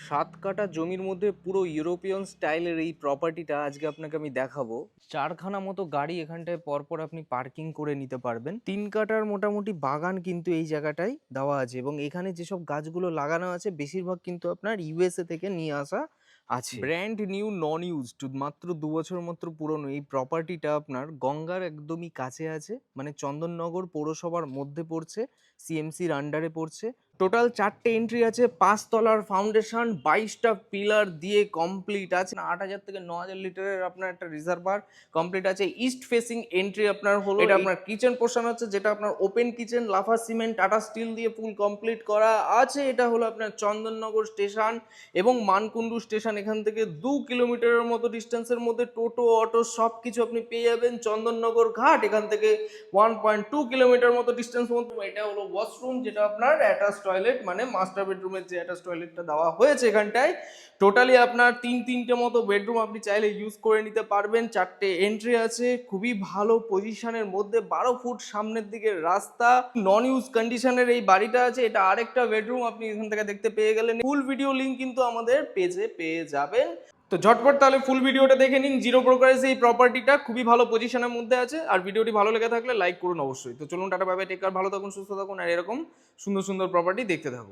সাত কাঠা জমির মধ্যে পুরো ইউরোপিয়ান স্টাইলের এই প্রপার্টিটা আজকে আপনাকে আমি দেখাবো। চারখানা মতো গাড়ি এখানটায় পরপর আপনি পার্কিং করে নিতে পারবেন। 3 কাঠার মোটামুটি বাগান কিন্তু এই জায়গাটায় দেওয়া আছে এবং এখানে যেসব গাছগুলো লাগানো আছে বেশিরভাগ কিন্তু আপনার ইউএসএ থেকে নিয়ে আসা আছে। ব্র্যান্ড নিউ নন ইউজড, মাত্র 2 বছর মাত্র পুরনো এই প্রপার্টিটা আপনার গঙ্গার একদমই কাছে আছে, মানে চন্দননগর পৌরসভার মধ্যে পড়ছে, সিএমসির আন্ডারে পড়ছে। টোটাল 4টে এন্ট্রি আছে, 5 তলার ফাউন্ডেশন, 22টা পিলার দিয়ে কমপ্লিট আছে। 8,000 থেকে 9,000 লিটারের আপনার একটা রিজার্ভার কমপ্লিট আছে। ইস্ট ফেসিং এন্ট্রি আপনার হলো, এটা আপনার কিচেন পোর্শন আছে যেটা আপনার ওপেন কিচেন, লাফা সিমেন্ট টাটা স্টিল দিয়ে ফুল কমপ্লিট করা আছে। এটা হলো আপনার চন্দননগর স্টেশন এবং মানকুণ্ডু স্টেশন, এখান থেকে 2 কিলোমিটারের মতো ডিস্টেন্সের মধ্যে টোটো অটো সব কিছু আপনি পেয়ে যাবেন। চন্দননগর ঘাট এখান থেকে 1.2 কিলোমিটার মতো ডিস্টেন্স মতো। এটা হলো ওয়াশরুম যেটা আপনার অ্যাটাচ টয়লেট, মানে মাস্টার বেডরুমের যে অ্যাটাচ টয়লেটটা দেওয়া হয়েছে এখানটায়। টোটালি আপনার তিনটে মতো বেডরুম আপনি চাইলে ইউজ করে নিতে পারবেন। 4টে এন্ট্রি আছে, খুবই ভালো পজিশনের মধ্যে, 12 ফুট সামনের দিকে রাস্তা, নন ইউজ কন্ডিশনের এই বাড়িটা আছে। এটা আরেকটা বেডরুম আপনি এখান থেকে দেখতে পেয়ে গেলেন। ফুল ভিডিও লিঙ্ক কিন্তু আমাদের পেজে পেয়ে যাবেন। তো ঝটপট তাহলে ফুল ভিডিওটা দেখে নিন। জিরো ব্রোকারেজে এই প্রপার্টিটা খুবই ভালো পজিশনের মধ্যে আছে। আর ভিডিওটি ভালো লেগে থাকলে লাইক করুন অবশ্যই। তো চলুন, tata bye bye, take care, ভালো থাকুন, সুস্থ থাকুন, আর এরকম সুন্দর সুন্দর প্রপার্টি দেখতে থাকুন।